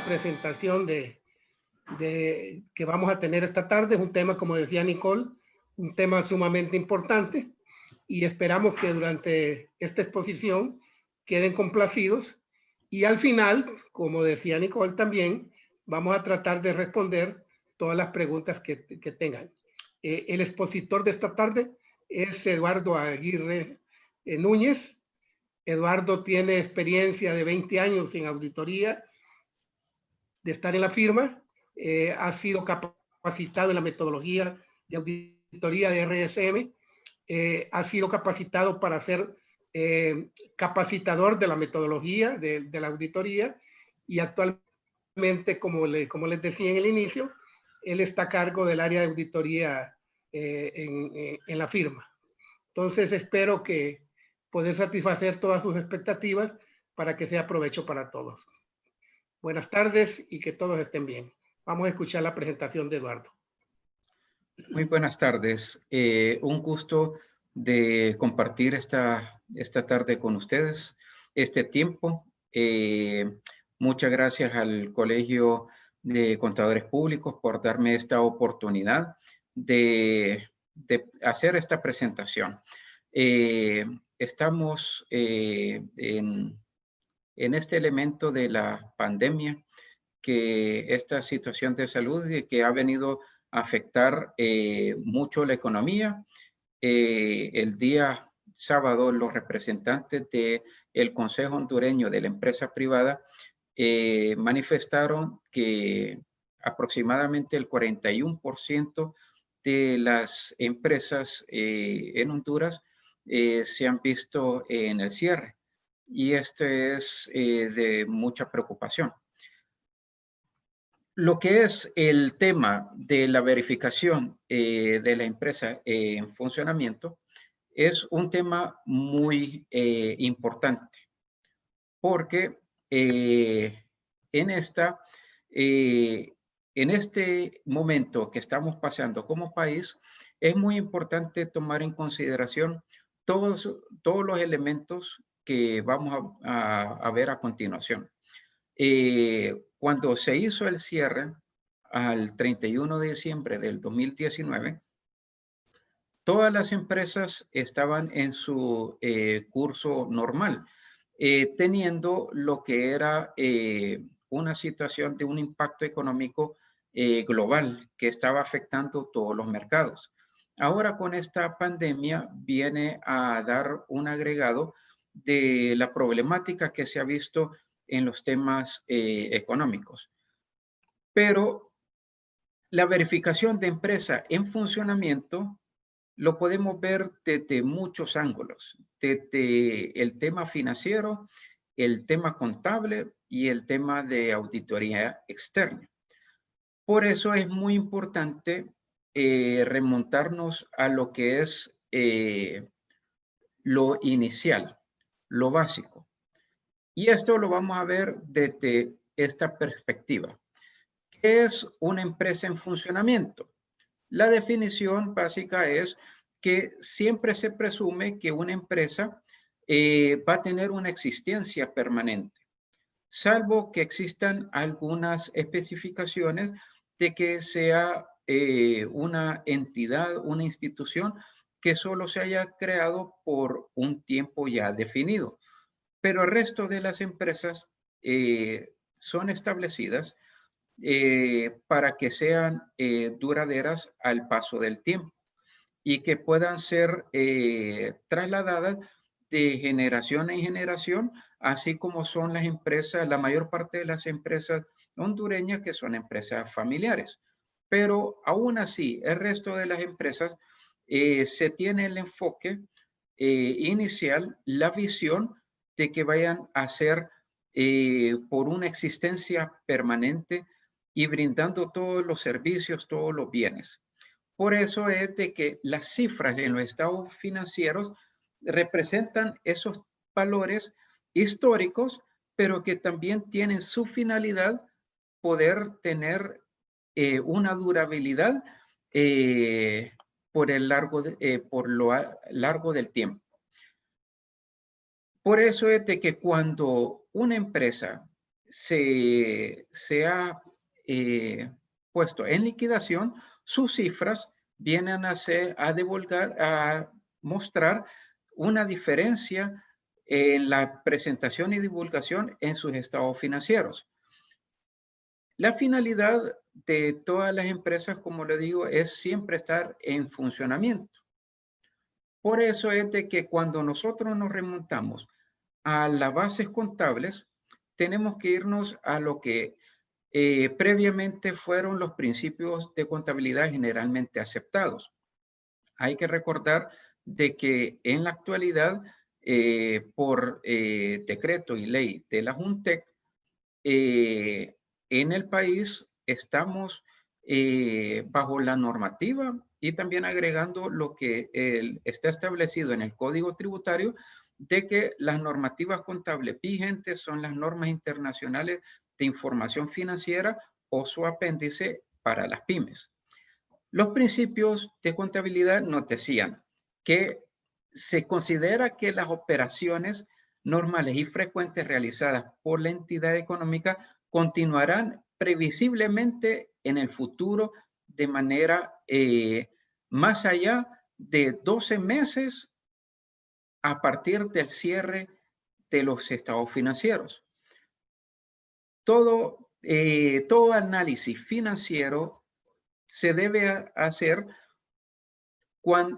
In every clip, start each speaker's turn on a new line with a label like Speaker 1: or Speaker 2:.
Speaker 1: la presentación que vamos a tener esta tarde. Es un tema, como decía Nicole, un tema sumamente importante y esperamos que durante esta exposición queden complacidos y al final, como decía Nicole también, vamos a tratar de responder todas las preguntas que tengan. El expositor de esta tarde es Eduardo Aguirre Núñez. Eduardo tiene experiencia de 20 años en auditoría, de estar en la firma, ha sido capacitado en la metodología de auditoría de RSM, ha sido capacitado para ser capacitador de la metodología de la auditoría y actualmente, como les decía en el inicio, él está a cargo del área de auditoría en la firma. Entonces espero que poder satisfacer todas sus expectativas para que sea provecho para todos. Buenas tardes y que todos estén bien. Vamos a escuchar la presentación de Eduardo.
Speaker 2: Muy buenas tardes. Un gusto de compartir esta tarde con ustedes, este tiempo. Muchas gracias al Colegio de Contadores Públicos por darme esta oportunidad de hacer esta presentación. Estamos en este elemento de la pandemia, que esta situación de salud que ha venido a afectar mucho la economía. El día sábado, los representantes del Consejo Hondureño de la Empresa Privada manifestaron que aproximadamente el 41% de las empresas en Honduras se han visto en el cierre. Y esto es de mucha preocupación. Lo que es el tema de la verificación de la empresa en funcionamiento es un tema muy importante, porque en este momento que estamos pasando como país, es muy importante tomar en consideración todos los elementos que vamos a ver a continuación. Cuando se hizo el cierre al 31 de diciembre del 2019, todas las empresas estaban en su curso normal, teniendo lo que era una situación de un impacto económico global que estaba afectando todos los mercados. Ahora con esta pandemia viene a dar un agregado de la problemática que se ha visto en los temas económicos. Pero la verificación de empresa en funcionamiento lo podemos ver desde muchos ángulos, desde el tema financiero, el tema contable y el tema de auditoría externa. Por eso es muy importante remontarnos a lo que es lo inicial, lo básico. Y esto lo vamos a ver desde esta perspectiva. ¿Qué es una empresa en funcionamiento? La definición básica es que siempre se presume que una empresa va a tener una existencia permanente, salvo que existan algunas especificaciones de que sea una entidad, una institución que solo se haya creado por un tiempo ya definido. Pero el resto de las empresas son establecidas para que sean duraderas al paso del tiempo y que puedan ser trasladadas de generación en generación, así como son las empresas, la mayor parte de las empresas hondureñas que son empresas familiares. Pero aún así, el resto de las empresas se tiene el enfoque inicial, la visión de que vayan a ser por una existencia permanente y brindando todos los servicios, todos los bienes. Por eso es de que las cifras en los estados financieros representan esos valores históricos, pero que también tienen su finalidad poder tener una durabilidad por lo largo del tiempo. Por eso es de que cuando una empresa se ha puesto en liquidación, sus cifras vienen a divulgar, a mostrar una diferencia en la presentación y divulgación en sus estados financieros. La finalidad de todas las empresas, como le digo, es siempre estar en funcionamiento. Por eso es de que cuando nosotros nos remontamos a las bases contables, tenemos que irnos a lo que previamente fueron los principios de contabilidad generalmente aceptados. Hay que recordar de que en la actualidad, por decreto y ley de la JUNTEC, en el país estamos bajo la normativa y también agregando lo que está establecido en el Código Tributario, de que las normativas contables vigentes son las normas internacionales de información financiera o su apéndice para las pymes. Los principios de contabilidad nos decían que se considera que las operaciones normales y frecuentes realizadas por la entidad económica continuarán previsiblemente en el futuro de manera más allá de 12 meses a partir del cierre de los estados financieros. Todo análisis financiero se debe hacer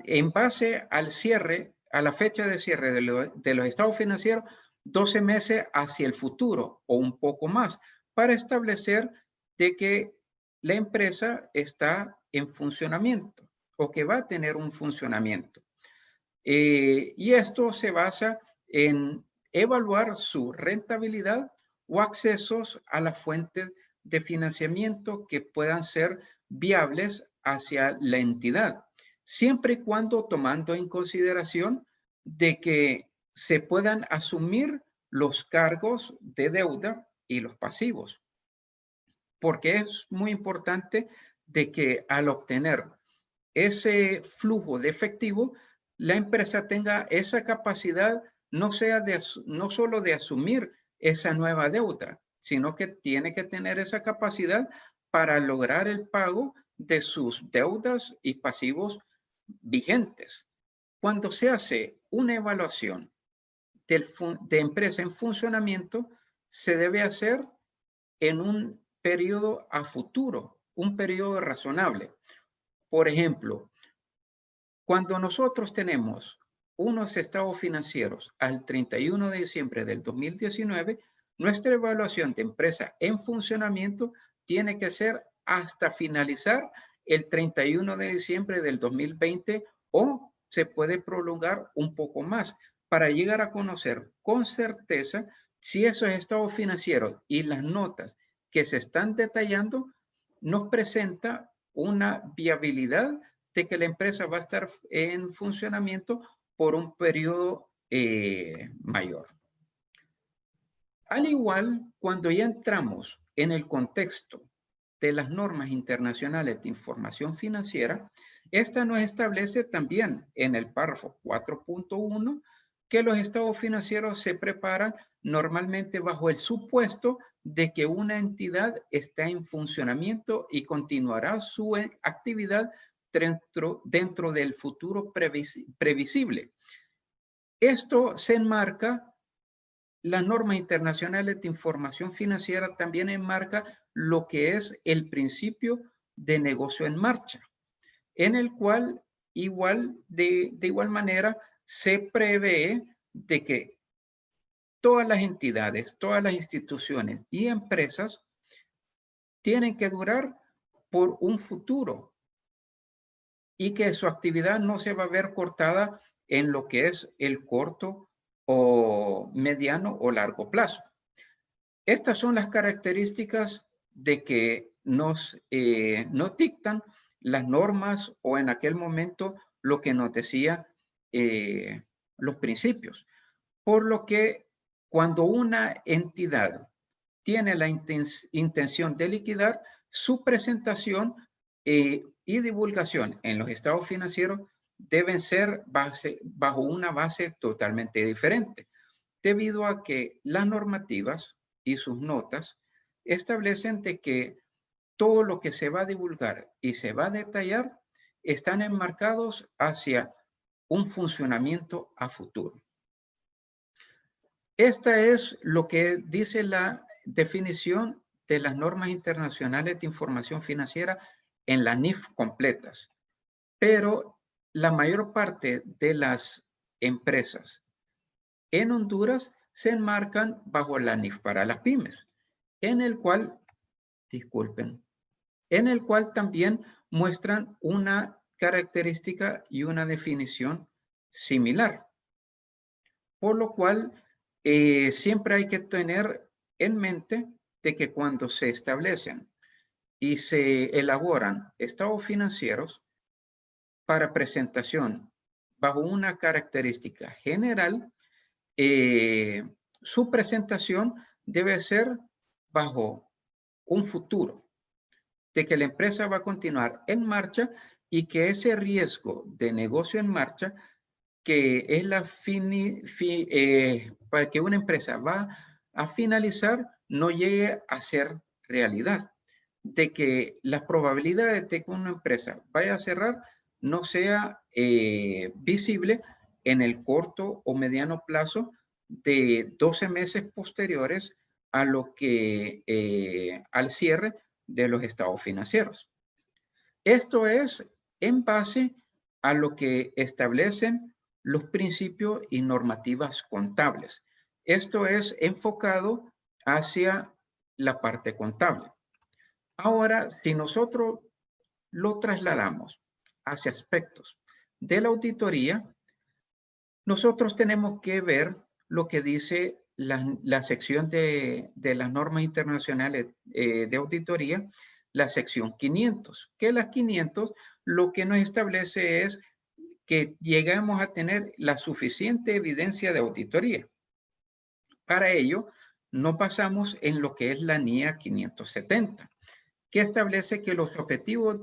Speaker 2: en base al cierre, a la fecha de cierre de los estados financieros, 12 meses hacia el futuro o un poco más, para establecer de que la empresa está en funcionamiento o que va a tener un funcionamiento. Y esto se basa en evaluar su rentabilidad o accesos a las fuentes de financiamiento que puedan ser viables hacia la entidad, siempre y cuando tomando en consideración de que se puedan asumir los cargos de deuda y los pasivos. Porque es muy importante de que al obtener ese flujo de efectivo, la empresa tenga esa capacidad, no solo de asumir esa nueva deuda, sino que tiene que tener esa capacidad para lograr el pago de sus deudas y pasivos vigentes. Cuando se hace una evaluación de empresa en funcionamiento, se debe hacer en un periodo a futuro, un periodo razonable. Por ejemplo, cuando nosotros tenemos unos estados financieros al 31 de diciembre del 2019, nuestra evaluación de empresa en funcionamiento tiene que ser hasta finalizar el 31 de diciembre del 2020 o se puede prolongar un poco más para llegar a conocer con certeza si esos estados financieros y las notas que se están detallando nos presenta una viabilidad de que la empresa va a estar en funcionamiento por un periodo mayor. Al igual, cuando ya entramos en el contexto de las normas internacionales de información financiera, esta nos establece también en el párrafo 4.1 que los estados financieros se preparan normalmente bajo el supuesto de que una entidad está en funcionamiento y continuará su actividad dentro del futuro previsible. Esto se enmarca, las normas internacionales de información financiera también enmarca lo que es el principio de negocio en marcha, en el cual de igual manera se prevé de que todas las entidades, todas las instituciones y empresas tienen que durar por un futuro y que su actividad no se va a ver cortada en lo que es el corto o mediano o largo plazo. Estas son las características de que nos dictan las normas o en aquel momento lo que nos decía los principios. Por lo que cuando una entidad tiene la intención de liquidar, su presentación y divulgación en los estados financieros deben ser bajo una base totalmente diferente, debido a que las normativas y sus notas establecen de que todo lo que se va a divulgar y se va a detallar están enmarcados hacia un funcionamiento a futuro. Esta es lo que dice la definición de las normas internacionales de información financiera en la NIF completas. Pero la mayor parte de las empresas en Honduras se enmarcan bajo la NIF para las pymes, en el cual también muestran una característica y una definición similar. Por lo cual, siempre hay que tener en mente de que cuando se establecen y se elaboran estados financieros para presentación bajo una característica general, su presentación debe ser bajo un futuro, de que la empresa va a continuar en marcha y que ese riesgo de negocio en marcha, que es para que una empresa va a finalizar, no llegue a ser realidad, de que las probabilidades de que una empresa vaya a cerrar no sea visible en el corto o mediano plazo de 12 meses posteriores a lo que al cierre de los estados financieros. Esto es en base a lo que establecen los principios y normativas contables. Esto es enfocado hacia la parte contable. Ahora, si nosotros lo trasladamos hacia aspectos de la auditoría, nosotros tenemos que ver lo que dice la sección de las normas internacionales de auditoría, la sección 500, que las 500 lo que nos establece es que llegamos a tener la suficiente evidencia de auditoría. Para ello, nos basamos en lo que es la NIA 570, que establece que los objetivos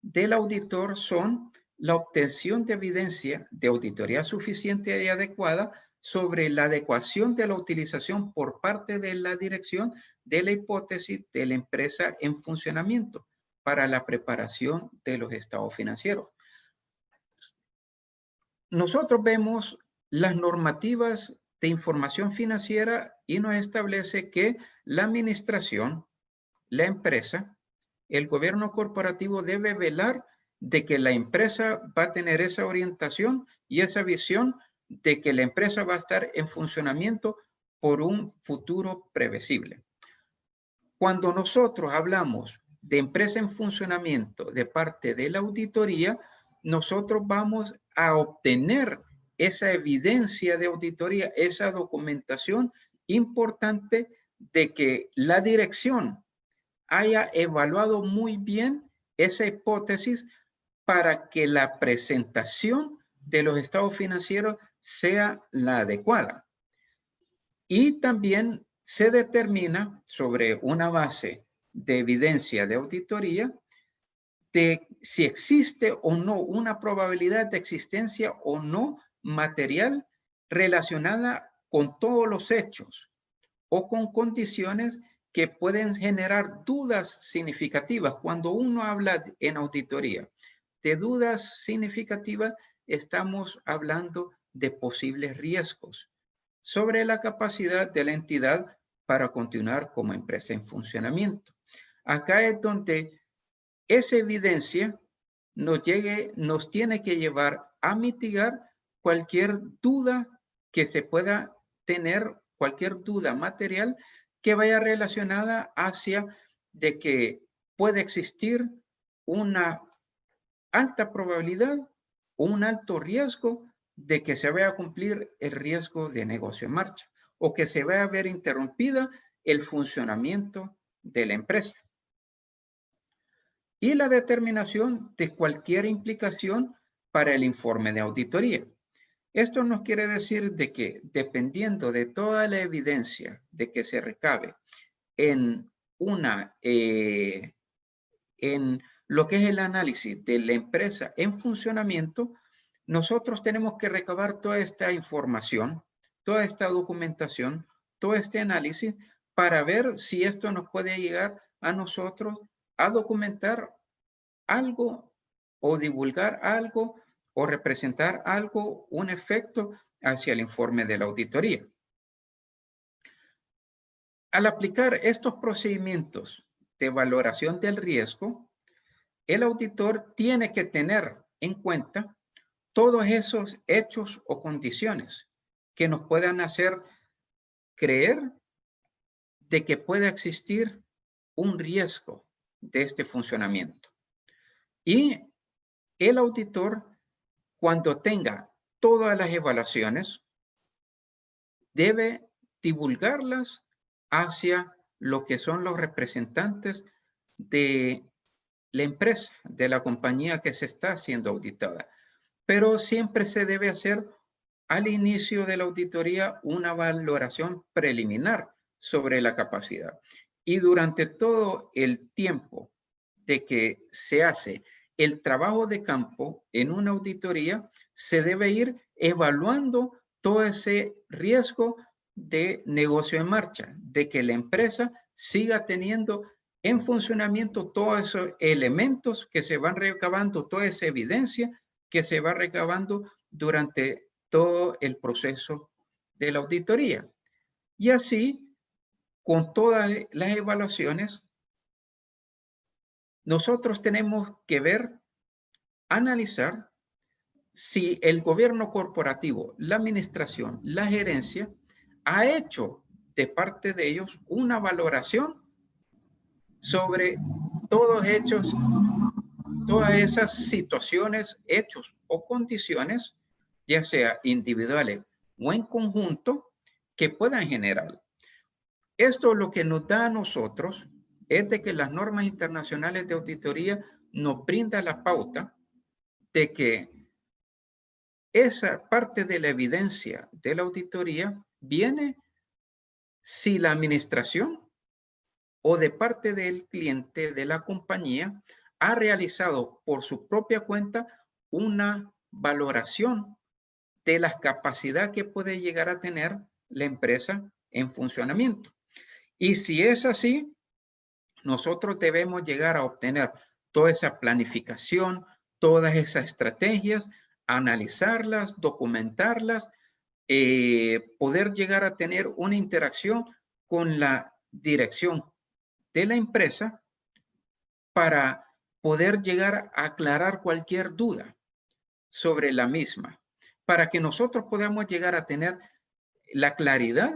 Speaker 2: del auditor son la obtención de evidencia de auditoría suficiente y adecuada sobre la adecuación de la utilización por parte de la dirección de la hipótesis de la empresa en funcionamiento para la preparación de los estados financieros. Nosotros vemos las normativas de información financiera y nos establece que la administración, la empresa, el gobierno corporativo debe velar de que la empresa va a tener esa orientación y esa visión de que la empresa va a estar en funcionamiento por un futuro previsible. Cuando nosotros hablamos de empresa en funcionamiento de parte de la auditoría, nosotros vamos a obtener esa evidencia de auditoría, esa documentación importante de que la dirección haya evaluado muy bien esa hipótesis para que la presentación de los estados financieros sea la adecuada. Y también se determina sobre una base de evidencia de auditoría de si existe o no una probabilidad de existencia o no material relacionada con todos los hechos o con condiciones que pueden generar dudas significativas. Cuando uno habla en auditoría de dudas significativas, estamos hablando de posibles riesgos sobre la capacidad de la entidad para continuar como empresa en funcionamiento. Acá es donde esa evidencia nos tiene que llevar a mitigar cualquier duda que se pueda tener, cualquier duda material que vaya relacionada hacia de que puede existir una alta probabilidad o un alto riesgo de que se vaya a cumplir el riesgo de negocio en marcha o que se vaya a ver interrumpida el funcionamiento de la empresa. Y la determinación de cualquier implicación para el informe de auditoría. Esto nos quiere decir de que dependiendo de toda la evidencia de que se recabe en lo que es el análisis de la empresa en funcionamiento, nosotros tenemos que recabar toda esta información, toda esta documentación, todo este análisis para ver si esto nos puede llegar a nosotros a documentar algo o divulgar algo o representar algo, un efecto hacia el informe de la auditoría. Al aplicar estos procedimientos de valoración del riesgo, el auditor tiene que tener en cuenta todos esos hechos o condiciones que nos puedan hacer creer de que pueda existir un riesgo de este funcionamiento. Y el auditor, cuando tenga todas las evaluaciones, debe divulgarlas hacia lo que son los representantes de la empresa, de la compañía que se está siendo auditada. Pero siempre se debe hacer al inicio de la auditoría una valoración preliminar sobre la capacidad. Y durante todo el tiempo de que se hace el trabajo de campo en una auditoría, se debe ir evaluando todo ese riesgo de negocio en marcha, de que la empresa siga teniendo en funcionamiento todos esos elementos que se van recabando, toda esa evidencia que se va recabando durante todo el proceso de la auditoría. Y así, con todas las evaluaciones, nosotros tenemos que ver, analizar si el gobierno corporativo, la administración, la gerencia, ha hecho de parte de ellos una valoración sobre todos hechos, todas esas situaciones, hechos o condiciones, ya sea individuales o en conjunto, que puedan generar. Esto lo que nos da a nosotros es de que las normas internacionales de auditoría nos brinda la pauta de que esa parte de la evidencia de la auditoría viene si la administración o de parte del cliente de la compañía ha realizado por su propia cuenta una valoración de la capacidad que puede llegar a tener la empresa en funcionamiento. Y si es así, nosotros debemos llegar a obtener toda esa planificación, todas esas estrategias, analizarlas, documentarlas, poder llegar a tener una interacción con la dirección de la empresa para poder llegar a aclarar cualquier duda sobre la misma, para que nosotros podamos llegar a tener la claridad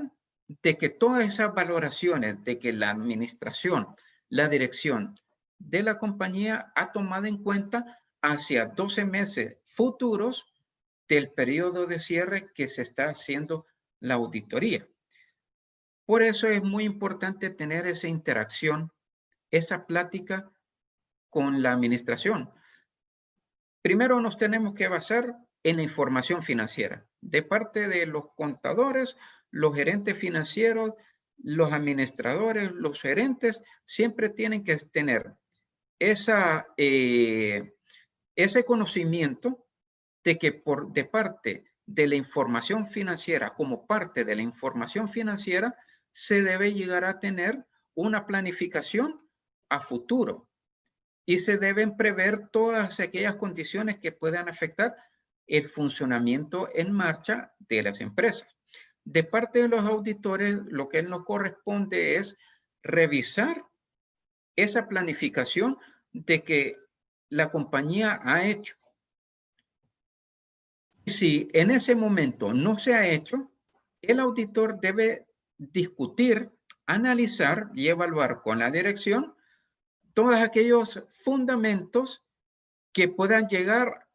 Speaker 2: de que todas esas valoraciones, de que la administración, la dirección de la compañía ha tomado en cuenta hacia 12 meses futuros del periodo de cierre que se está haciendo la auditoría. Por eso es muy importante tener esa interacción, esa plática con la administración. Primero nos tenemos que basar en la información financiera de parte de los contadores, los gerentes financieros, los administradores, los gerentes, siempre tienen que tener ese conocimiento de que de parte de la información financiera, como parte de la información financiera, se debe llegar a tener una planificación a futuro y se deben prever todas aquellas condiciones que puedan afectar el funcionamiento en marcha de las empresas. De parte de los auditores, lo que nos corresponde es revisar esa planificación de que la compañía ha hecho. Si en ese momento no se ha hecho, el auditor debe discutir, analizar y evaluar con la dirección todos aquellos fundamentos que puedan llegar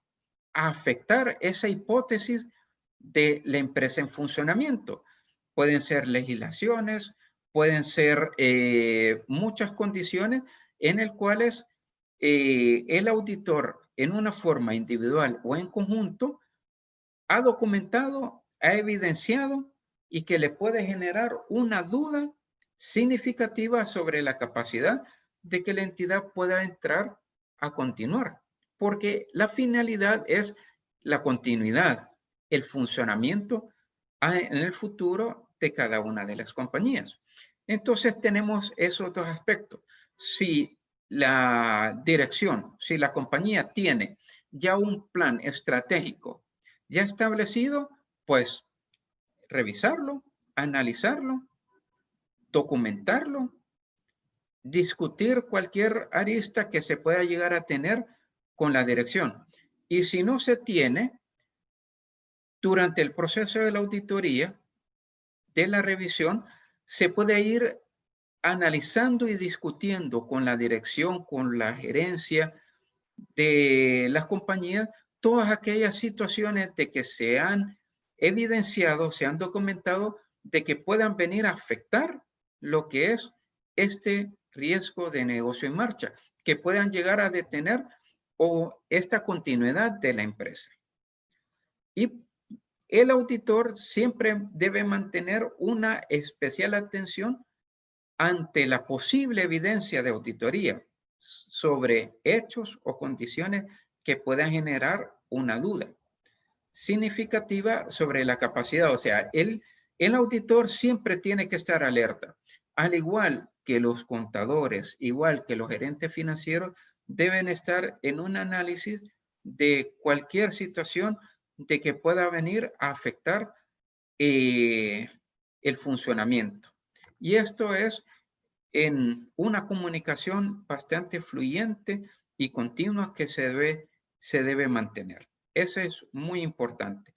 Speaker 2: a afectar esa hipótesis de la empresa en funcionamiento. Pueden ser legislaciones, pueden ser muchas condiciones en las cuales el auditor, en una forma individual o en conjunto, ha documentado, ha evidenciado y que le puede generar una duda significativa sobre la capacidad de que la entidad pueda entrar a continuar, porque la finalidad es la continuidad, el funcionamiento en el futuro de cada una de las compañías. Entonces tenemos esos dos aspectos. Si la dirección, si la compañía tiene ya un plan estratégico ya establecido, pues revisarlo, analizarlo, documentarlo, discutir cualquier arista que se pueda llegar a tener con la dirección. Y si no se tiene, durante el proceso de la auditoría, de la revisión, se puede ir analizando y discutiendo con la dirección, con la gerencia de las compañías, todas aquellas situaciones de que se han evidenciado, se han documentado, de que puedan venir a afectar lo que es este riesgo de negocio en marcha, que puedan llegar a detener o esta continuidad de la empresa. Y el auditor siempre debe mantener una especial atención ante la posible evidencia de auditoría sobre hechos o condiciones que puedan generar una duda significativa sobre la capacidad. O sea, el auditor siempre tiene que estar alerta, al igual que los contadores, igual que los gerentes financieros, deben estar en un análisis de cualquier situación de que pueda venir a afectar el funcionamiento. Y esto es en una comunicación bastante fluyente y continua que se debe mantener. Eso es muy importante.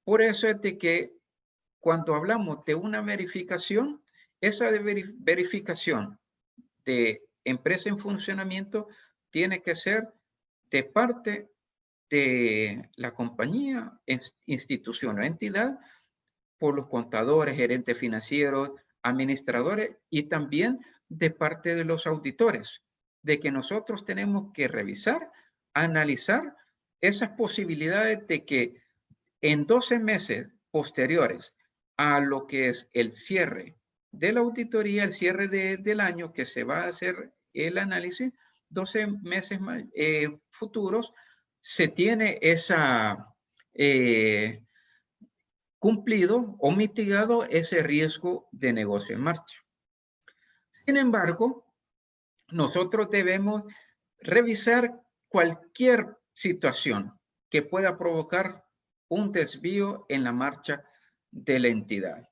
Speaker 2: Por eso es de que cuando hablamos de una verificación, esa verificación de empresa en funcionamiento tiene que ser de parte de la compañía, institución o entidad, por los contadores, gerentes financieros, administradores y también de parte de los auditores, de que nosotros tenemos que revisar, analizar esas posibilidades de que en 12 meses posteriores a lo que es el cierre de la auditoría, el cierre del año que se va a hacer el análisis, 12 meses futuros, se tiene esa cumplido o mitigado ese riesgo de negocio en marcha. Sin embargo, nosotros debemos revisar cualquier situación que pueda provocar un desvío en la marcha de la entidad,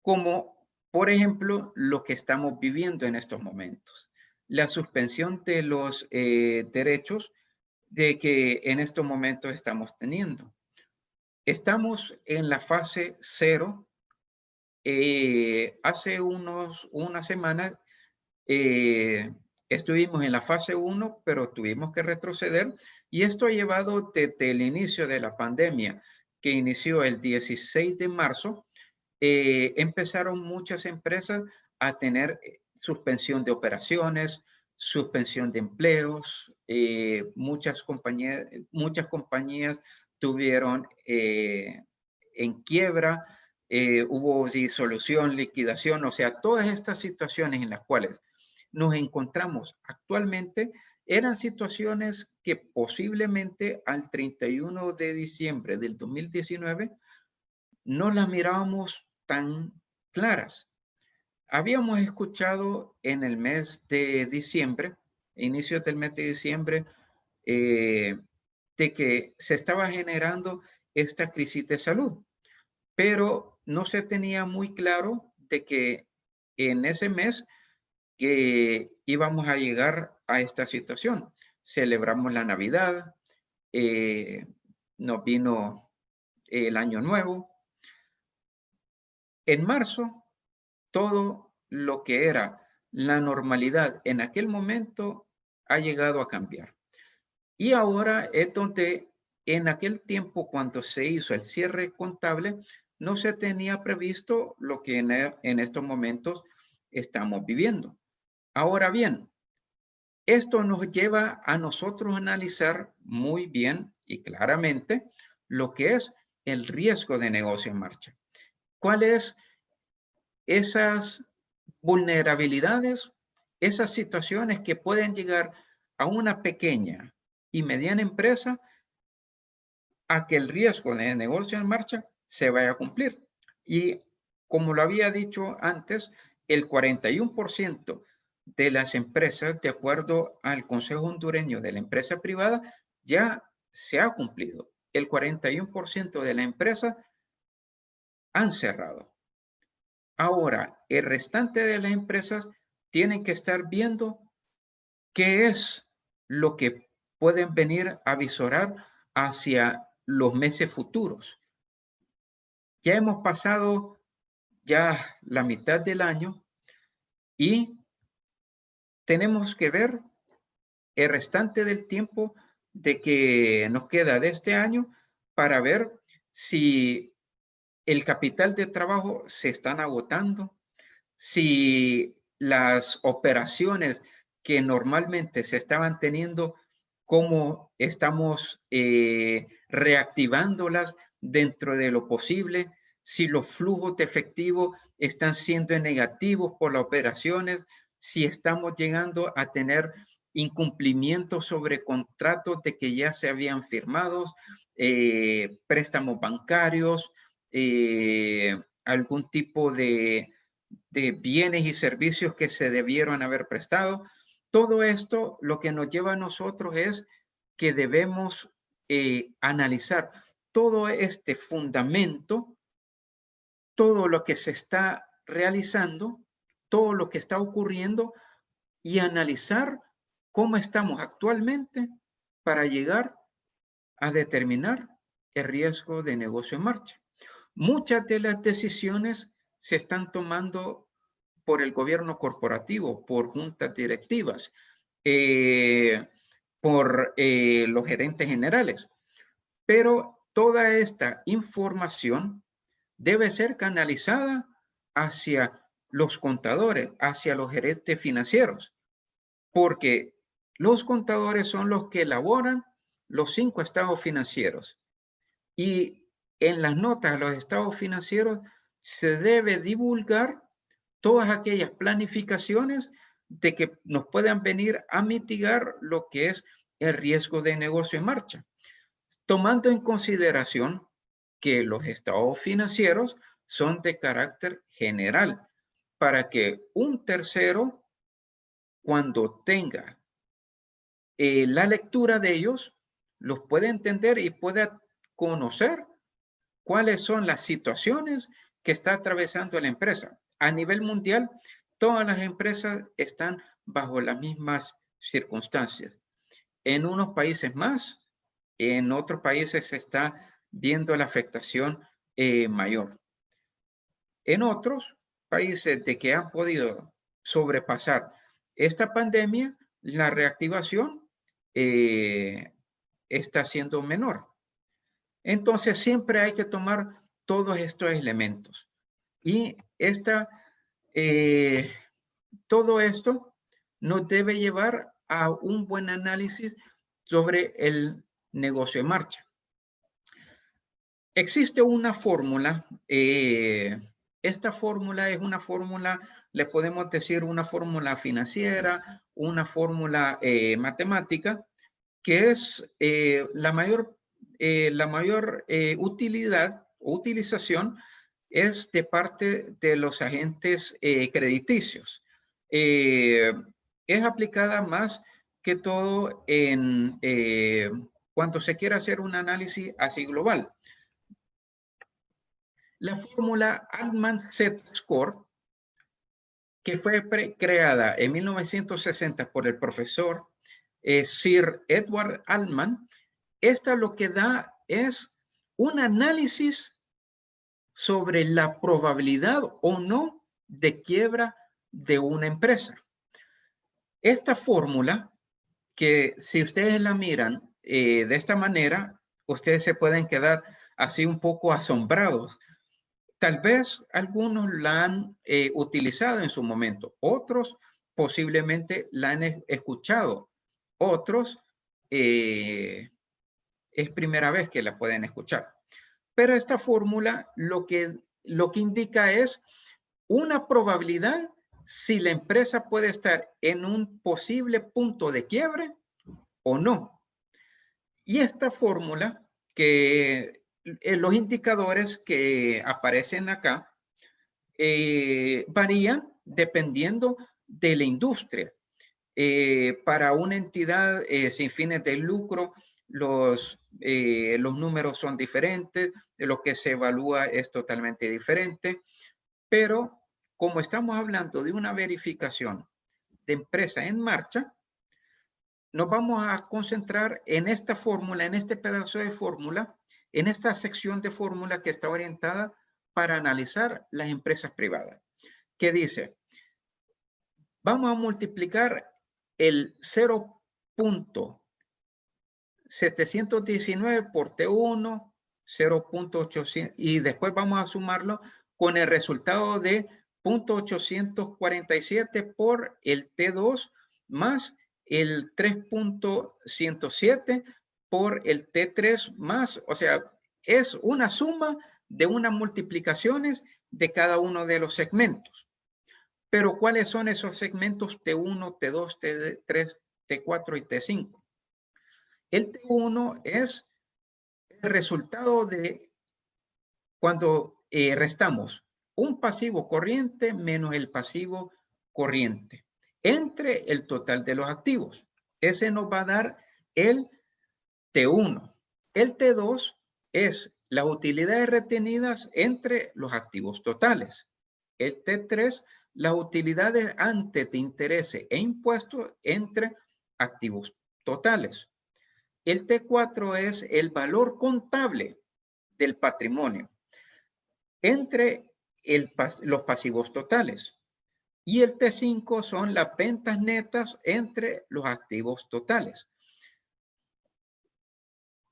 Speaker 2: como por ejemplo lo que estamos viviendo en estos momentos, la suspensión de los derechos de que en estos momentos estamos teniendo. Estamos en la fase 0. Hace unas semanas estuvimos en la fase 1, pero tuvimos que retroceder y esto ha llevado desde el inicio de la pandemia, que inició el 16 de marzo, empezaron muchas empresas a tener suspensión de operaciones, suspensión de empleos, muchas compañías tuvieron en quiebra, hubo disolución, liquidación, o sea, todas estas situaciones en las cuales nos encontramos actualmente eran situaciones que posiblemente al 31 de diciembre del 2019 no las mirábamos tan claras. Habíamos escuchado en el mes de diciembre, inicios del mes de diciembre, de que se estaba generando esta crisis de salud, pero no se tenía muy claro de que en ese mes que íbamos a llegar a esta situación. Celebramos la Navidad, nos vino el Año Nuevo. En marzo, todo lo que era la normalidad en aquel momento ha llegado a cambiar. Y ahora es donde en aquel tiempo, cuando se hizo el cierre contable, no se tenía previsto lo que en estos momentos estamos viviendo. Ahora bien, esto nos lleva a nosotros analizar muy bien y claramente lo que es el riesgo de negocio en marcha. ¿Cuáles esas vulnerabilidades, esas situaciones que pueden llegar a una pequeña y mediana empresa a que el riesgo de negocio en marcha se vaya a cumplir? Y como lo había dicho antes, el 41% de las empresas, de acuerdo al Consejo Hondureño de la Empresa Privada, ya se ha cumplido. El 41% de las empresas han cerrado. Ahora, el restante de las empresas tienen que estar viendo qué es lo que pueden venir a visorar hacia los meses futuros. Ya hemos pasado ya la mitad del año y tenemos que ver el restante del tiempo de que nos queda de este año para ver si el capital de trabajo se están agotando, si las operaciones que normalmente se estaban teniendo, cómo estamos reactivándolas dentro de lo posible, si los flujos de efectivo están siendo negativos por las operaciones, si estamos llegando a tener incumplimientos sobre contratos de que ya se habían firmado, préstamos bancarios, algún tipo de bienes y servicios que se debieron haber prestado. Todo esto lo que nos lleva a nosotros es que debemos analizar todo este fundamento, todo lo que se está realizando, todo lo que está ocurriendo y analizar cómo estamos actualmente para llegar a determinar el riesgo de negocio en marcha. Muchas de las decisiones se están tomando por el gobierno corporativo, por juntas directivas, por los gerentes generales. Pero toda esta información debe ser canalizada hacia los contadores, hacia los gerentes financieros, porque los contadores son los que elaboran los 5 estados financieros. Y en las notas de los estados financieros se debe divulgar todas aquellas planificaciones de que nos puedan venir a mitigar lo que es el riesgo de negocio en marcha, tomando en consideración que los estados financieros son de carácter general, para que un tercero, cuando tenga la lectura de ellos, los pueda entender y pueda conocer cuáles son las situaciones que está atravesando la empresa. A nivel mundial, todas las empresas están bajo las mismas circunstancias. En unos países más, en otros países se está viendo la afectación mayor. En otros países de que han podido sobrepasar esta pandemia, la reactivación está siendo menor. Entonces, siempre hay que tomar todos estos elementos. Y todo esto nos debe llevar a un buen análisis sobre el negocio en marcha. Existe una fórmula, esta fórmula es una fórmula, le podemos decir una fórmula financiera, una fórmula matemática, que es la mayor utilidad o utilización es de parte de los agentes crediticios. Es aplicada más que todo en cuando se quiere hacer un análisis así global. La fórmula Altman Z-Score, que fue creada en 1960 por el profesor Sir Edward Altman, esta lo que da es un análisis sobre la probabilidad o no de quiebra de una empresa. Esta fórmula, que si ustedes la miran de esta manera, ustedes se pueden quedar así un poco asombrados. Tal vez algunos la han utilizado en su momento, otros posiblemente la han escuchado, otros es primera vez que la pueden escuchar. Pero esta fórmula lo que indica es una probabilidad si la empresa puede estar en un posible punto de quiebre o no. Y esta fórmula, que los indicadores que aparecen acá varían dependiendo de la industria. Para una entidad sin fines de lucro, los números son diferentes, lo que se evalúa es totalmente diferente, pero como estamos hablando de una verificación de empresa en marcha, nos vamos a concentrar en esta fórmula, en este pedazo de fórmula, en esta sección de fórmula que está orientada para analizar las empresas privadas, que dice, vamos a multiplicar el 0.719 por T1, 0.800, y después vamos a sumarlo con el resultado de 0.847 por el T2 más el 3.107 por el T3 más, o sea, es una suma de unas multiplicaciones de cada uno de los segmentos. Pero ¿cuáles son esos segmentos T1, T2, T3, T4 y T5? El T1 es el resultado de cuando restamos un pasivo corriente menos el pasivo corriente entre el total de los activos. Ese nos va a dar el T1. El T2 es las utilidades retenidas entre los activos totales. El T3, las utilidades antes de intereses e impuestos entre activos totales. El T4 es el valor contable del patrimonio entre los pasivos totales. Y el T5 son las ventas netas entre los activos totales.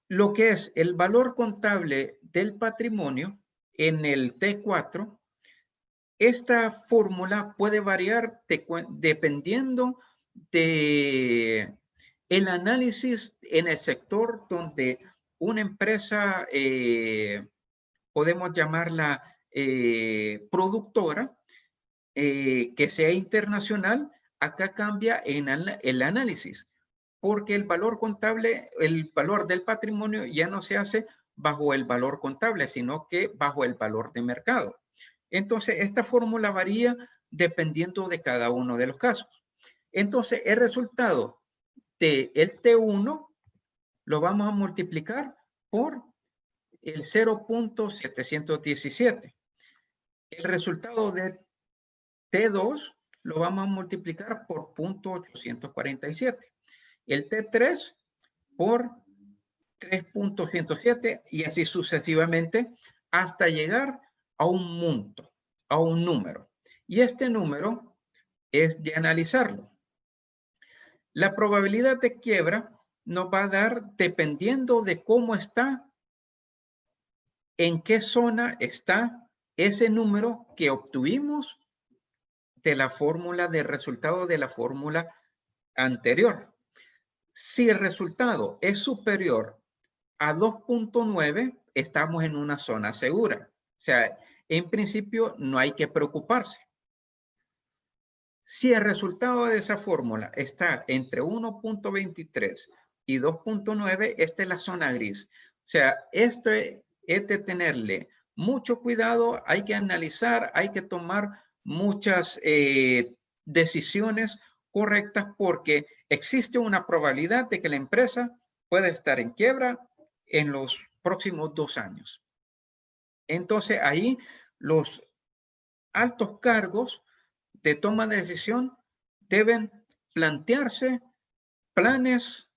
Speaker 2: Lo que es el valor contable del patrimonio en el T4, esta fórmula puede variar dependiendo de el análisis en el sector donde una empresa, podemos llamarla productora, que sea internacional. Acá cambia en el análisis, porque el valor contable, el valor del patrimonio ya no se hace bajo el valor contable, sino que bajo el valor de mercado. Entonces, esta fórmula varía dependiendo de cada uno de los casos. Entonces, el resultado del T1 lo vamos a multiplicar por el 0.717. El resultado de T2 lo vamos a multiplicar por 0.847. El T3 por 3.107 y así sucesivamente hasta llegar a un monto, a un número. Y este número es de analizarlo. La probabilidad de quiebra nos va a dar dependiendo de cómo está, en qué zona está ese número que obtuvimos de la fórmula de resultado de la fórmula anterior. Si el resultado es superior a 2.9, estamos en una zona segura. O sea, en principio no hay que preocuparse. Si el resultado de esa fórmula está entre 1.23 y 2.9, esta es la zona gris. O sea, esto es de tenerle mucho cuidado, hay que analizar, hay que tomar muchas decisiones correctas porque existe una probabilidad de que la empresa pueda estar en quiebra en los próximos 2 años. Entonces ahí los altos cargos de toma de decisión deben plantearse planes,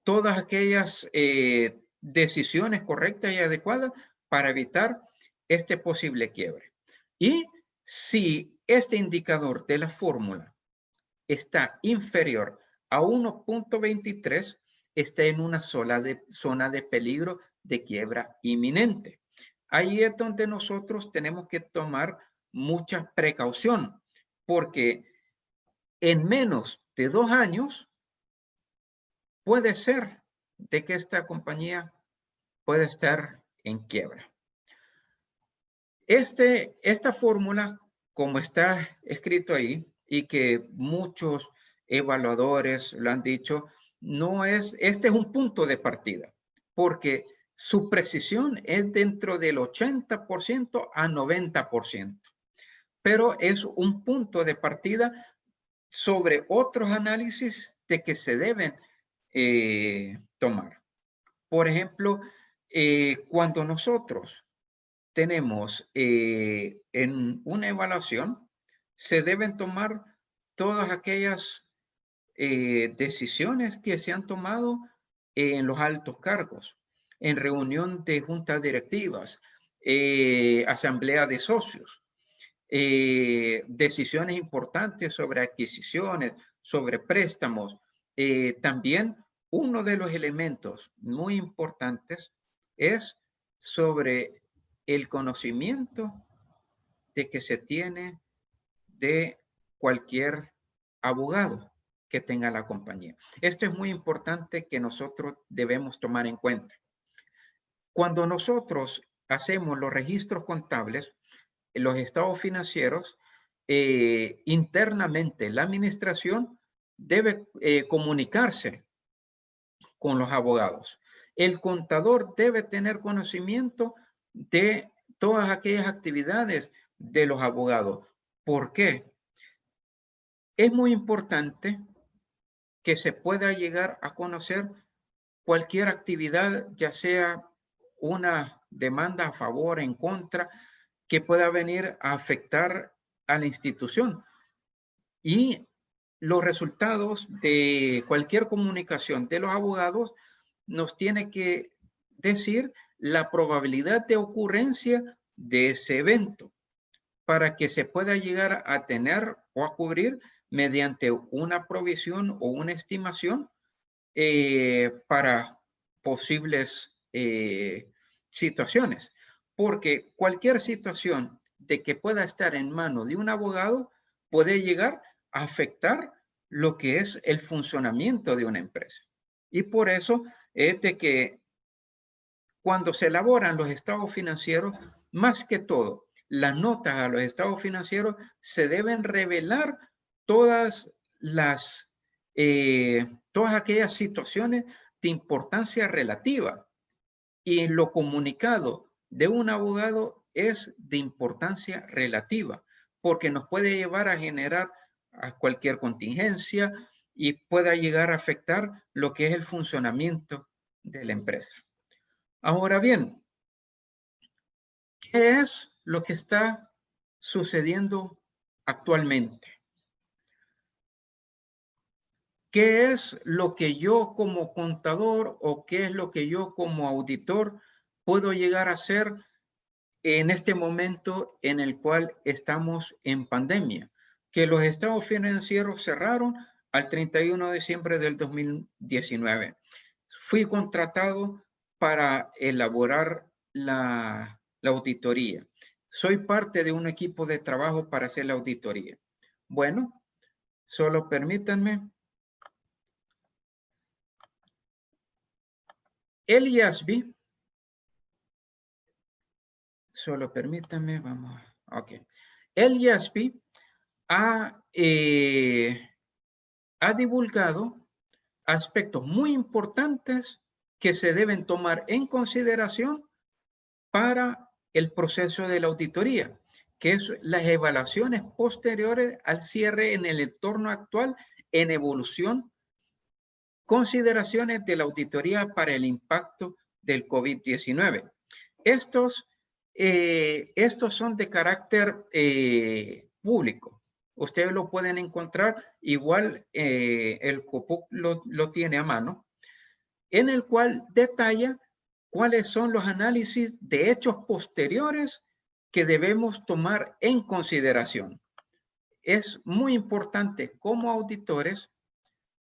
Speaker 2: todas aquellas decisiones correctas y adecuadas para evitar este posible quiebre. Y si este indicador de la fórmula está inferior a 1.23, está en una zona de peligro de quiebra inminente. Ahí es donde nosotros tenemos que tomar mucha precaución, porque en menos de 2 años puede ser de que esta compañía puede estar en quiebra. Esta fórmula, como está escrito ahí, y que muchos evaluadores lo han dicho, este es un punto de partida, porque su precisión es dentro del 80% a 90%. pero es un punto de partida sobre otros análisis de que se deben tomar. Por ejemplo, cuando nosotros tenemos en una evaluación, se deben tomar todas aquellas decisiones que se han tomado en los altos cargos, en reunión de juntas directivas, asamblea de socios, decisiones importantes sobre adquisiciones, sobre préstamos. También uno de los elementos muy importantes es sobre el conocimiento de que se tiene de cualquier abogado que tenga la compañía. Esto es muy importante que nosotros debemos tomar en cuenta. Cuando nosotros hacemos los registros contables, los estados financieros, internamente la administración debe comunicarse con los abogados. El contador debe tener conocimiento de todas aquellas actividades de los abogados. ¿Por qué? Es muy importante que se pueda llegar a conocer cualquier actividad, ya sea una demanda a favor, en contra, que pueda venir a afectar a la institución. Y los resultados de cualquier comunicación de los abogados nos tiene que decir la probabilidad de ocurrencia de ese evento para que se pueda llegar a tener o a cubrir mediante una provisión o una estimación para posibles situaciones. Porque cualquier situación de que pueda estar en manos de un abogado puede llegar a afectar lo que es el funcionamiento de una empresa. Y por eso es de que cuando se elaboran los estados financieros, más que todo, las notas a los estados financieros se deben revelar todas aquellas situaciones de importancia relativa. Y lo comunicado de un abogado es de importancia relativa, porque nos puede llevar a generar a cualquier contingencia y pueda llegar a afectar lo que es el funcionamiento de la empresa. Ahora bien, ¿qué es lo que está sucediendo actualmente? ¿Qué es lo que yo como contador o qué es lo que yo como auditor puedo llegar a hacer en este momento en el cual estamos en pandemia? Que los estados financieros cerraron al 31 de diciembre del 2019. Fui contratado para elaborar la auditoría. Soy parte de un equipo de trabajo para hacer la auditoría. Bueno, solo permítanme. El IASB, solo permítanme, vamos, ok. El IASB ha divulgado aspectos muy importantes que se deben tomar en consideración para el proceso de la auditoría, que es las evaluaciones posteriores al cierre en el entorno actual en evolución, consideraciones de la auditoría para el impacto del COVID-19. Estos son de carácter público. Ustedes lo pueden encontrar, igual el COPUC lo tiene a mano, en el cual detalla cuáles son los análisis de hechos posteriores que debemos tomar en consideración. Es muy importante como auditores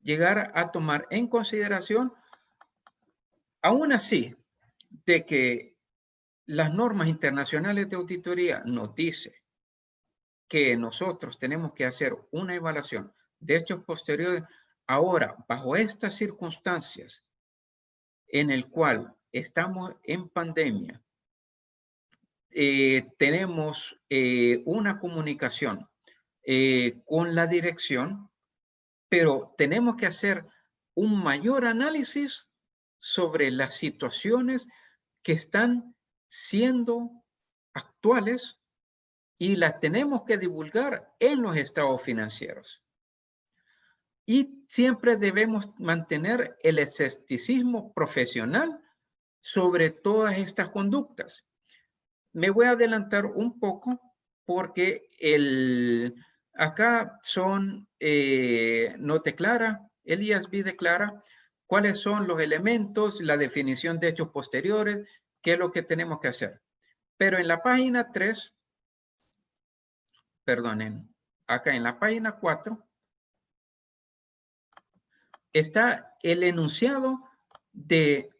Speaker 2: llegar a tomar en consideración, aún así, de que las normas internacionales de auditoría nos dicen que nosotros tenemos que hacer una evaluación de hechos posteriores. Ahora, bajo estas circunstancias en el cual estamos en pandemia, tenemos una comunicación con la dirección, pero tenemos que hacer un mayor análisis sobre las situaciones que están siendo actuales y la tenemos que divulgar en los estados financieros. Y siempre debemos mantener el escepticismo profesional sobre todas estas conductas. Me voy a adelantar un poco porque acá nos declara, el IASB declara cuáles son los elementos, la definición de hechos posteriores, qué es lo que tenemos que hacer. Pero en la página 3, perdonen, acá en la página 4, está el enunciado de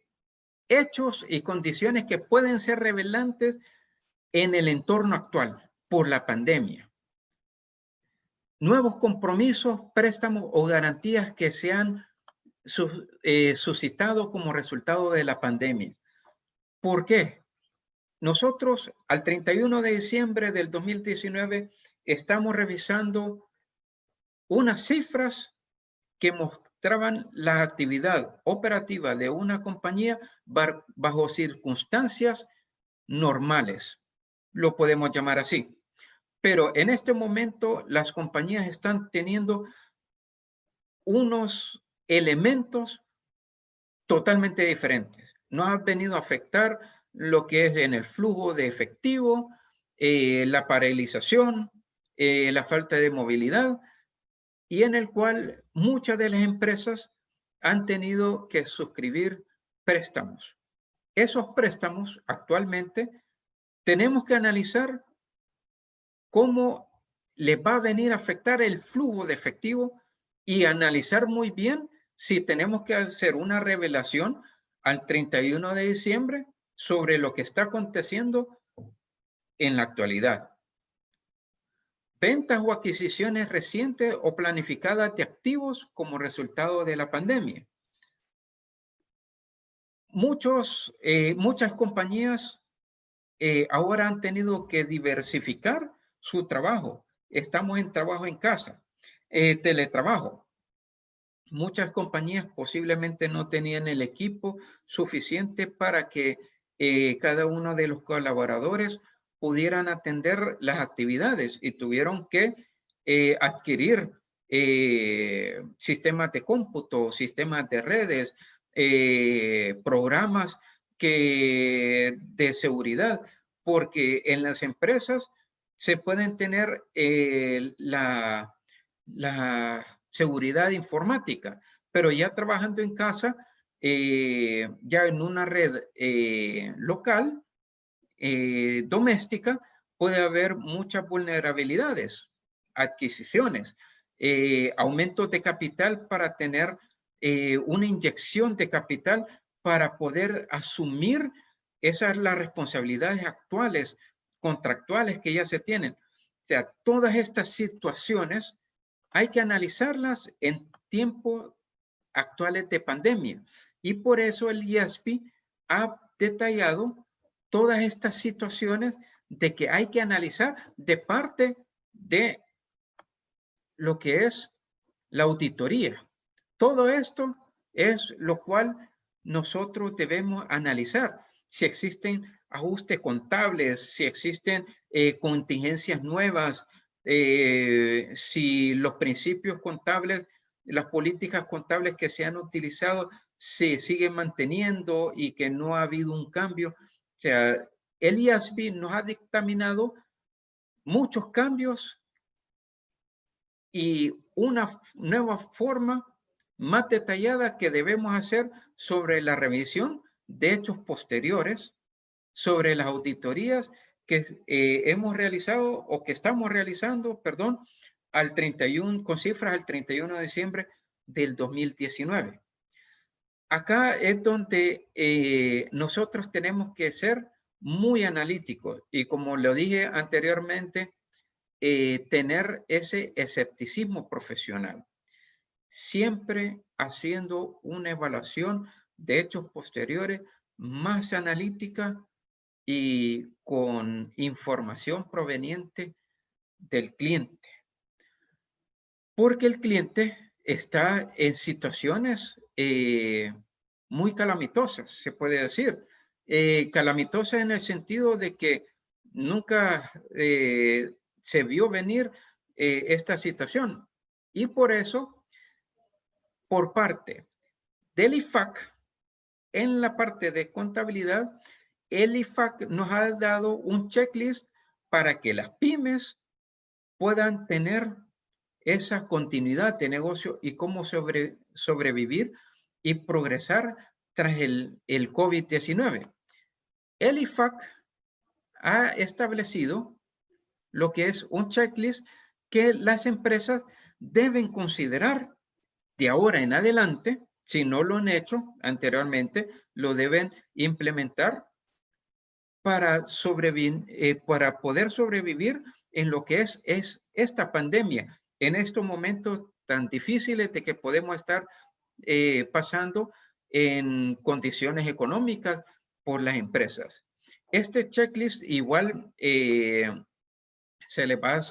Speaker 2: hechos y condiciones que pueden ser revelantes en el entorno actual por la pandemia. Nuevos compromisos, préstamos o garantías que se han suscitado como resultado de la pandemia. ¿Por qué? Nosotros al 31 de diciembre del 2019 estamos revisando unas cifras que mostraban la actividad operativa de una compañía bajo circunstancias normales. Lo podemos llamar así. Pero en este momento las compañías están teniendo unos elementos totalmente diferentes. Nos ha venido a afectar lo que es en el flujo de efectivo, la paralización, la falta de movilidad, y en el cual muchas de las empresas han tenido que suscribir préstamos. Esos préstamos actualmente tenemos que analizar cómo les va a venir a afectar el flujo de efectivo y analizar muy bien si tenemos que hacer una revelación al 31 de diciembre sobre lo que está aconteciendo en la actualidad. Ventas o adquisiciones recientes o planificadas de activos como resultado de la pandemia. Muchas compañías ahora han tenido que diversificar su trabajo. Estamos en trabajo en casa, teletrabajo. Muchas compañías posiblemente no tenían el equipo suficiente para que cada uno de los colaboradores pudieran atender las actividades y tuvieron que adquirir sistemas de cómputo, sistemas de redes, programas de seguridad, porque en las empresas se pueden tener la seguridad informática, pero ya trabajando en casa, ya en una red local, doméstica, puede haber muchas vulnerabilidades, adquisiciones, aumentos de capital para tener una inyección de capital para poder asumir esas las responsabilidades actuales, contractuales que ya se tienen. O sea, todas estas situaciones hay que analizarlas en tiempos actuales de pandemia. Y por eso el IASB ha detallado todas estas situaciones de que hay que analizar de parte de lo que es la auditoría. Todo esto es lo cual nosotros debemos analizar. Si existen ajustes contables, si existen contingencias nuevas, si los principios contables, las políticas contables que se han utilizado se siguen manteniendo y que no ha habido un cambio. O sea, el IASB nos ha dictaminado muchos cambios y una nueva forma más detallada que debemos hacer sobre la revisión de hechos posteriores, sobre las auditorías que hemos realizado o que estamos realizando, perdón, al 31, con cifras al 31 de diciembre del 2019. Acá es donde nosotros tenemos que ser muy analíticos y, como lo dije anteriormente, tener ese escepticismo profesional, siempre haciendo una evaluación de hechos posteriores más analítica y con información proveniente del cliente. Porque el cliente está en situaciones muy calamitosas, se puede decir. Calamitosas en el sentido de que nunca se vio venir esta situación. Y por eso, por parte del IFAC, en la parte de contabilidad, el IFAC nos ha dado un checklist para que las pymes puedan tener esa continuidad de negocio y cómo sobrevivir y progresar tras el COVID-19. El IFAC ha establecido lo que es un checklist que las empresas deben considerar de ahora en adelante. Si no lo han hecho anteriormente, lo deben implementar para poder sobrevivir en lo que es esta pandemia, en estos momentos tan difíciles de que podemos estar pasando en condiciones económicas por las empresas. Este checklist igual se le va a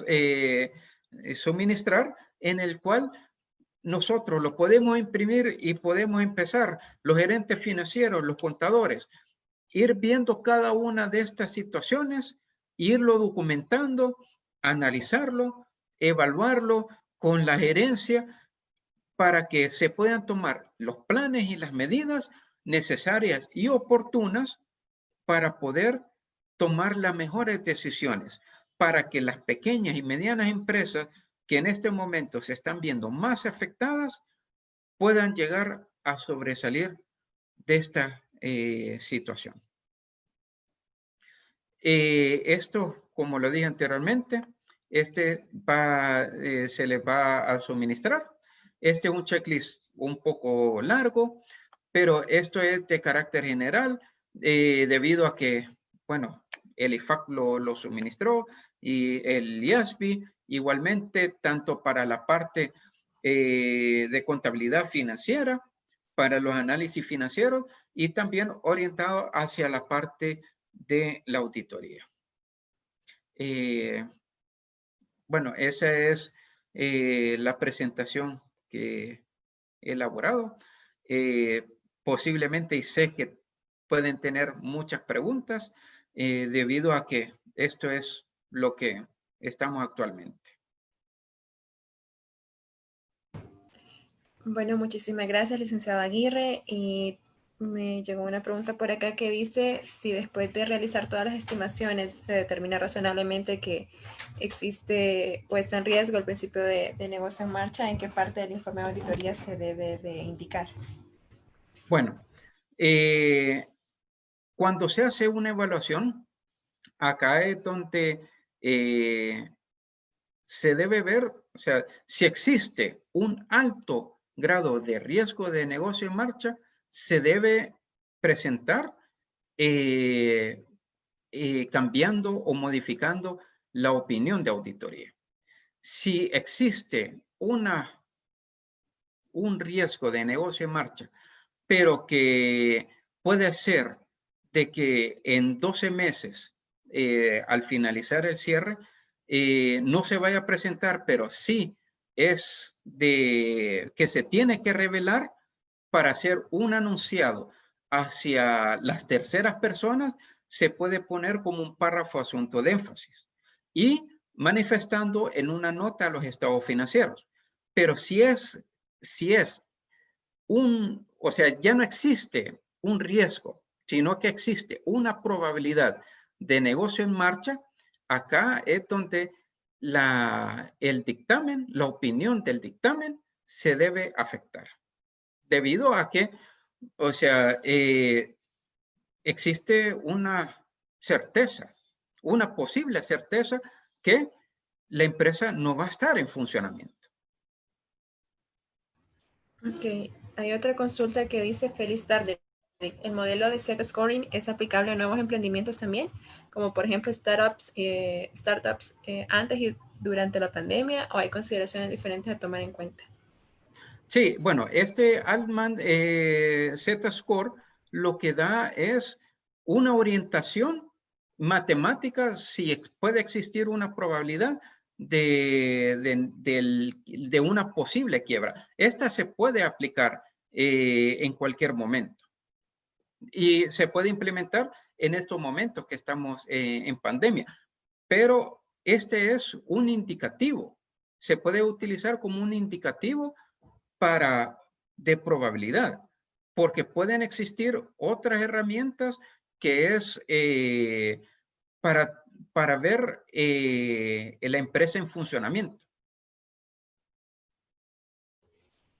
Speaker 2: suministrar, en el cual nosotros lo podemos imprimir y podemos empezar, los gerentes financieros, los contadores, ir viendo cada una de estas situaciones, irlo documentando, analizarlo, evaluarlo con la gerencia para que se puedan tomar los planes y las medidas necesarias y oportunas para poder tomar las mejores decisiones, para que las pequeñas y medianas empresas que en este momento se están viendo más afectadas puedan llegar a sobresalir de esta situación. Esto, como lo dije anteriormente, se les va a suministrar. Este es un checklist un poco largo, pero esto es de carácter general, debido a que, bueno, el IFAC lo suministró y el IASB igualmente, tanto para la parte de contabilidad financiera, para los análisis financieros y también orientado hacia la parte de la auditoría. Bueno, esa es la presentación que he elaborado. Posiblemente, y sé que pueden tener muchas preguntas debido a que esto es lo que estamos actualmente.
Speaker 3: Bueno, muchísimas gracias, licenciado Aguirre. Y me llegó una pregunta por acá que dice si después de realizar todas las estimaciones se determina razonablemente que existe o está en riesgo el principio de negocio en marcha, ¿en qué parte del informe de auditoría se debe de indicar?
Speaker 2: Bueno, cuando se hace una evaluación, acá es donde se debe ver, o sea, si existe un alto grado de riesgo de negocio en marcha, se debe presentar cambiando o modificando la opinión de auditoría. Si existe un riesgo de negocio en marcha, pero que puede ser de que en 12 meses, al finalizar el cierre, no se vaya a presentar, pero sí es de que se tiene que revelar para hacer un anunciado hacia las terceras personas, se puede poner como un párrafo asunto de énfasis y manifestando en una nota a los estados financieros. Pero si es o sea, ya no existe un riesgo, sino que existe una probabilidad de negocio en marcha, acá es donde el dictamen, la opinión del dictamen se debe afectar. Debido a que, o sea, existe una certeza, una posible certeza que la empresa no va a estar en funcionamiento.
Speaker 3: Ok, hay otra consulta que dice: feliz tarde. ¿El modelo de SEC Scoring es aplicable a nuevos emprendimientos también? Como por ejemplo startups antes y durante la pandemia, ¿o hay consideraciones diferentes a tomar en cuenta?
Speaker 2: Sí, bueno, este Altman Z-Score lo que da es una orientación matemática si puede existir una probabilidad de una posible quiebra. Esta se puede aplicar en cualquier momento y se puede implementar en estos momentos que estamos en pandemia. Pero este es un indicativo. Se puede utilizar como un indicativo de probabilidad, porque pueden existir otras herramientas que es para ver la empresa en funcionamiento.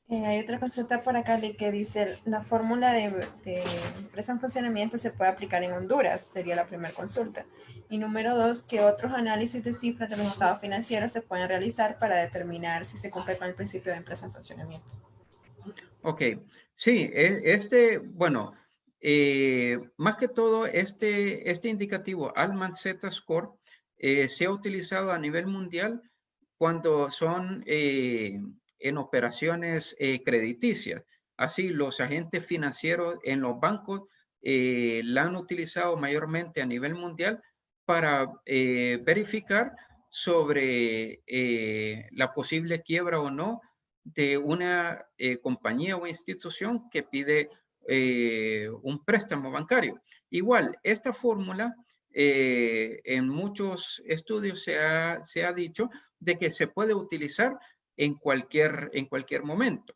Speaker 3: Hay otra consulta por acá que dice, la fórmula de empresa en funcionamiento se puede aplicar en Honduras, sería la primera consulta. Y número 2, ¿qué otros análisis de cifras de los estados financieros se pueden realizar para determinar si se cumple con el principio de empresa en funcionamiento?
Speaker 2: Ok, sí, bueno, más que todo, este indicativo Altman Z-Score se ha utilizado a nivel mundial cuando son en operaciones crediticias. Así, los agentes financieros en los bancos la han utilizado mayormente a nivel mundial para verificar sobre la posible quiebra o no de una compañía o institución que pide un préstamo bancario. Igual, esta fórmula en muchos estudios se ha dicho de que se puede utilizar en cualquier momento.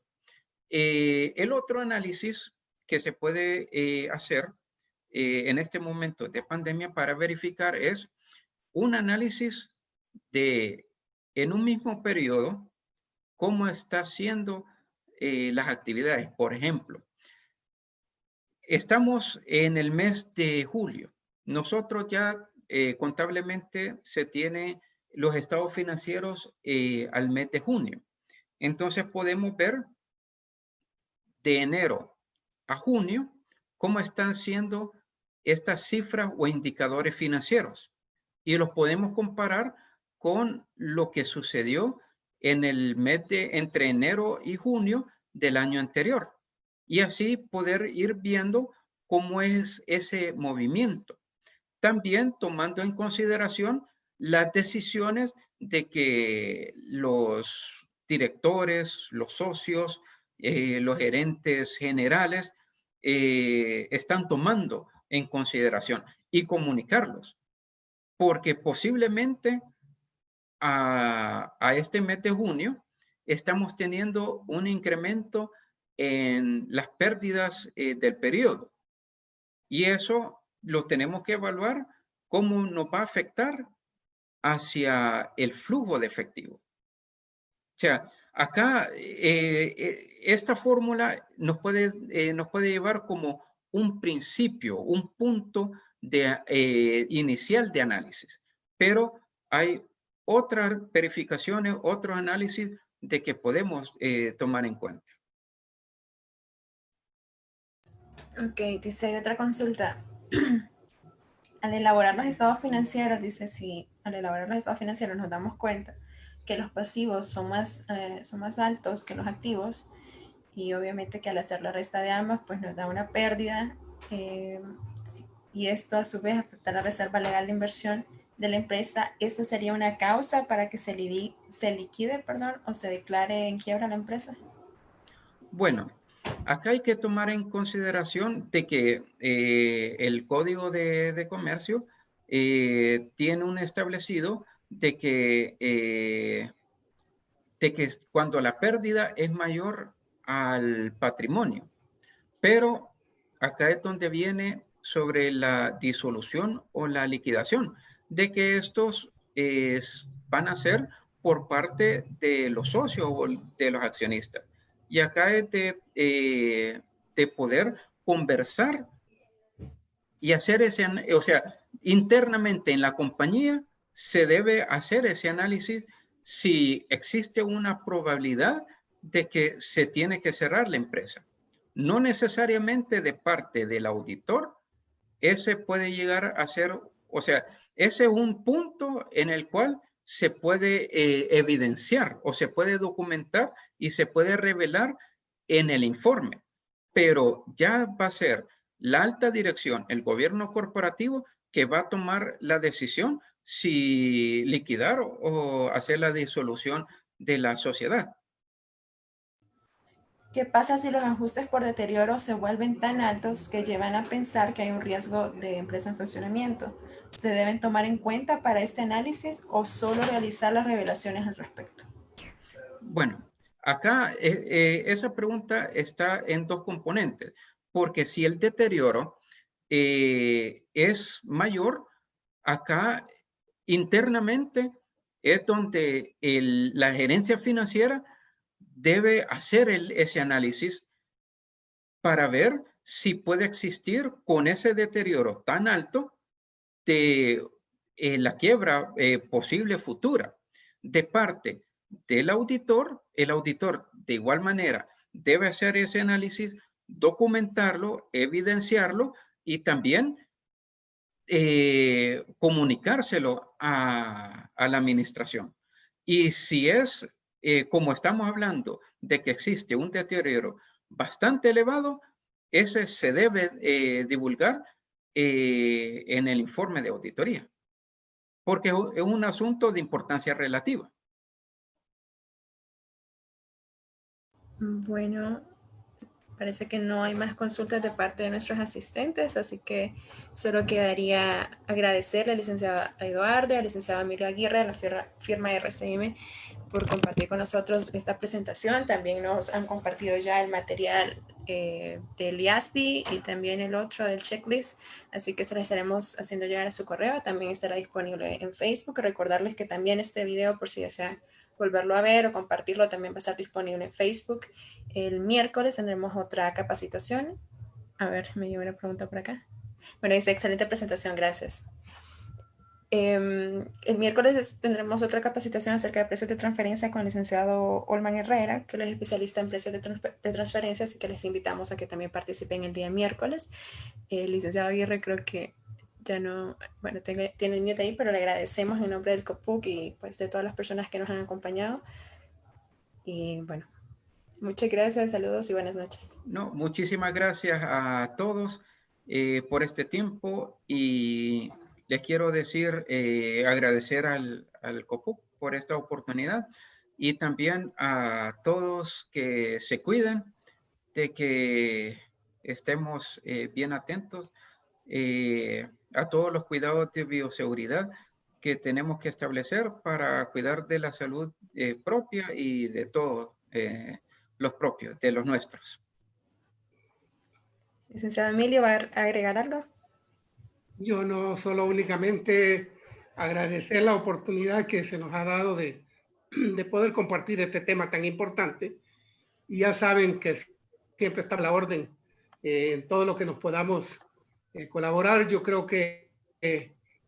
Speaker 2: El otro análisis que se puede hacer en este momento de pandemia para verificar es un análisis en un mismo periodo, cómo está haciendo las actividades. Por ejemplo, estamos en el mes de julio. Nosotros ya contablemente se tiene los estados financieros al mes de junio. Entonces podemos ver de enero a junio cómo están siendo estas cifras o indicadores financieros. Y los podemos comparar con lo que sucedió en el mes entre enero y junio del año anterior. Y así poder ir viendo cómo es ese movimiento. También tomando en consideración las decisiones de que los directores, los socios, los gerentes generales están tomando en consideración y comunicarlos. Porque posiblemente a este mes de junio estamos teniendo un incremento en las pérdidas del periodo. Y eso lo tenemos que evaluar cómo nos va a afectar hacia el flujo de efectivo. O sea, acá esta fórmula nos puede llevar como un principio, un punto inicial de análisis. Pero hay otras verificaciones, otros análisis de que podemos tomar en cuenta.
Speaker 3: Ok, dice, hay otra consulta. Al elaborar los estados financieros, dice, si al elaborar los estados financieros nos damos cuenta que los pasivos son más altos que los activos, y obviamente que al hacer la resta de ambas, pues nos da una pérdida, y esto a su vez afecta la reserva legal de inversión de la empresa. ¿Esta sería una causa para que se liquide, o se declare en quiebra la empresa?
Speaker 2: Bueno, acá hay que tomar en consideración de que el Código de Comercio tiene un establecido de que cuando la pérdida es mayor al patrimonio. Pero acá es donde viene sobre la disolución o la liquidación, de que estos van a ser por parte de los socios o de los accionistas. Y acá es de poder conversar y hacer o sea, internamente en la compañía se debe hacer ese análisis si existe una probabilidad de que se tiene que cerrar la empresa. No necesariamente de parte del auditor, ese puede llegar a ser, o sea, ese es un punto en el cual se puede evidenciar o se puede documentar y se puede revelar en el informe, pero ya va a ser la alta dirección, el gobierno corporativo, que va a tomar la decisión si liquidar o hacer la disolución de la sociedad.
Speaker 3: ¿Qué pasa si los ajustes por deterioro se vuelven tan altos que llevan a pensar que hay un riesgo de empresa en funcionamiento? ¿Se deben tomar en cuenta para este análisis o solo realizar las revelaciones al respecto?
Speaker 2: Bueno, acá esa pregunta está en dos componentes, porque si el deterioro es mayor, acá internamente es donde la gerencia financiera debe hacer ese análisis para ver si puede existir con ese deterioro tan alto de la quiebra posible futura. De parte del auditor, el auditor de igual manera debe hacer ese análisis, documentarlo, evidenciarlo y también comunicárselo a la administración. Y si es, como estamos hablando, de que existe un deterioro bastante elevado, ese se debe divulgar en el informe de auditoría, porque es un asunto de importancia relativa.
Speaker 3: Bueno, parece que no hay más consultas de parte de nuestros asistentes, así que solo quedaría agradecerle al licenciado Eduardo y al licenciado Emilio Aguirre de la firma RCM por compartir con nosotros esta presentación. También nos han compartido ya el material del IASB y también el otro del checklist, así que se lo estaremos haciendo llegar a su correo. También estará disponible en Facebook. Recordarles que también este video, por si desean volverlo a ver o compartirlo, también va a estar disponible en Facebook. El miércoles tendremos otra capacitación. A ver, me llegó una pregunta por acá. Bueno, dice, excelente presentación, gracias. El miércoles tendremos otra capacitación acerca de precios de transferencia con el licenciado Olman Herrera, que es especialista en precios de transferencia, así que les invitamos a que también participen el día miércoles. El licenciado Aguirre creo que ya no, bueno, tiene el mute ahí, pero le agradecemos en nombre del COPUC y pues de todas las personas que nos han acompañado. Y bueno, muchas gracias, saludos y buenas noches.
Speaker 2: No, muchísimas gracias a todos por este tiempo y les quiero decir, agradecer al COPUC por esta oportunidad y también a todos que se cuiden de que estemos bien atentos a todos los cuidados de bioseguridad que tenemos que establecer para cuidar de la salud propia y de todos los propios, de los nuestros.
Speaker 3: Licenciado Emilio, ¿va a agregar algo?
Speaker 1: Yo no, solo únicamente agradecer la oportunidad que se nos ha dado de poder compartir este tema tan importante. Y ya saben que siempre está a la orden en todo lo que nos podamos colaborar. Yo creo que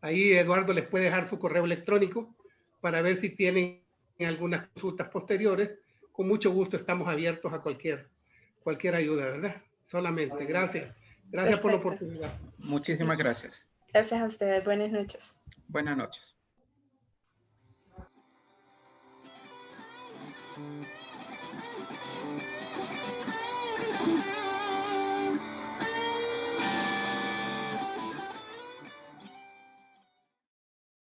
Speaker 1: ahí Eduardo les puede dejar su correo electrónico para ver si tienen algunas consultas posteriores. Con mucho gusto estamos abiertos a cualquier ayuda, ¿verdad? Solamente, gracias. Gracias por la oportunidad.
Speaker 2: Muchísimas gracias.
Speaker 3: Gracias a ustedes. Buenas noches.
Speaker 2: Buenas noches.